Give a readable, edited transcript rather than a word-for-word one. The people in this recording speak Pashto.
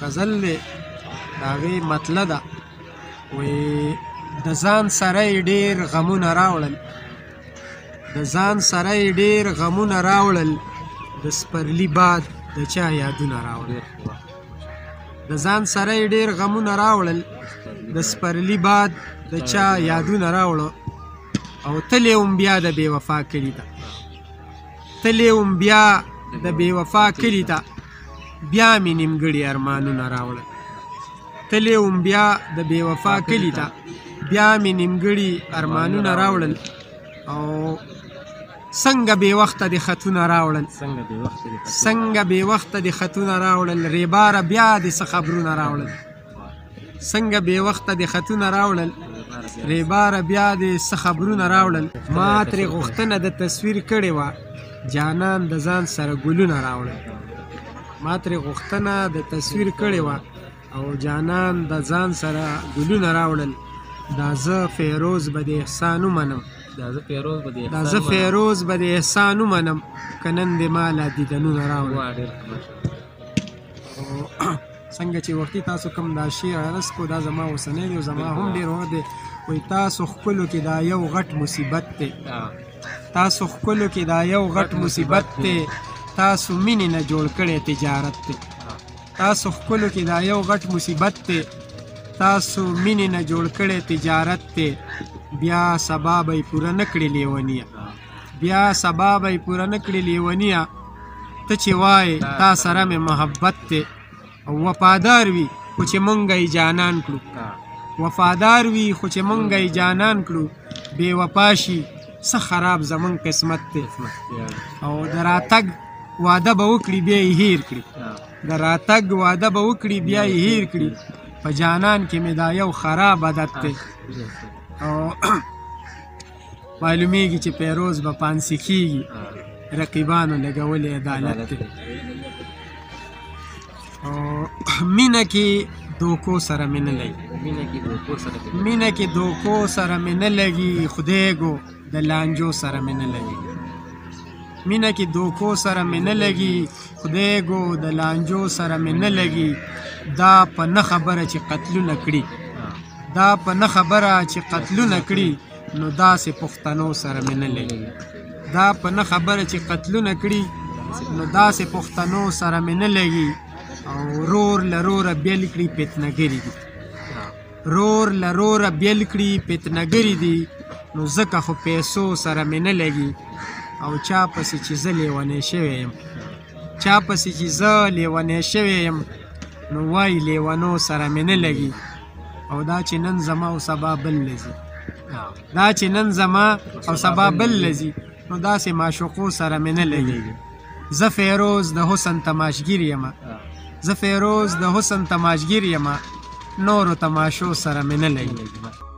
غزل دی د هغې مطلع ده وایي د ځان سره یې ډېر غمونه راوړل د ځان سره یې ډېر غمونه راوړل د سپرلي باد د چا یادونه راوړل د ځان سره یې ډېر غمونه راوړل د سپرلي باد د چا یادونه راوړه او تللی وم بیا د بې وفا کلي ته تللی وم بیا د بې وفا کلي ته بیا مې نیمګړي ارمانونه راوړل تللی وم بیا د بې وفا کلي ته بیا مې نیمګړي ارمانونه راوړل او څنګه بې وخته د خطونه راوړل څنګه بې وخته د خطونه راوړل ریباره بیا د څه خبرونه راوړل څنګه بې وخته د خطونه راوړل ریباره بیا د څه خبرونه راوړل ما ترې غوښتنه د تصویر کړې وه جانان د ځان سره ګلونه راوړل ما ترې غوښتنه د تصویر کړې وه او جانان د ځان سره ګلونه راوړل دا زه فیروز به د احسان ومنم دا زه فیروز به د احسان ومنم که نن دې ما لا دیدنونه راوړل څنګه چې وختي تاسو کوم دا شعر عرض کو دا زما اوسنی دی او زما هم ډېر وخت دی وایي تاسو ښکلو کې دا یو غټ مصیبت دی تاسو ښکلو کې دا یو غټ مصیبت دی تاسو مینې نه جوړ کړی تجارت دی تاسو ښکلو کې دا یو غټ مصیبت دی تاسو مینې نه جوړ کړی تجارت دی بیا سبا به یې پوره نه کړې لیونیه بیا سبا به یې پوره نه کړې لیونیه ته چې وایې تا سره مې محبت دی او وفادار وي خو چې مونږ یې جانان کړو وفادار وي خو چې مونږ یې جانان کړو بې وفا شي څه خراب زمونږ قسمت دی او د راتګ واده به وکړي بیا یې هیر کړي د راتګ واده به وکړي بیا یې هیر کړي په جانان کې مې دا یو خراب عادت دی او معلومیږي چې پیروز به پانسي کېږي رقیبانو لګولې عدالت دی مینه کې دوکو سره مې نه لګي مینه کې دوکو سره مې نه لګي خدایګو د لانجو سره مې نه لګي مینه کې دوکو سره مې نه لګي خدایګو د لانجو سره مې نه لګي دا په نه خبره چې قتلونه کړي دا په نه خبره چې قتلونه کړي نو داسې پښتنو سره مې نه لګي دا په نه خبره چې قتلونه کړي نو داسې پښتنو سره مې نه لګي او رور لروره بیل کړي فتنهګري دي رور لروره بیل کړي فتنهګري دي نو ځکه خو پیسو سره مې نه لګي او چا پسې چې زه لیونی شوی یم چا پسې چې زه لیونی شوی یم نو وایي لیونو سره مې نه لګي او دا چې نن زما او سبا بل لځي دا چې نن زما او سبا بل لځي نو داسې معشوقو سره مې نه لګي زه فیروز د حسن تماشګیر یم زه فیروز د حسن تماشګیر یم نورو تماشو سره مې نه لګي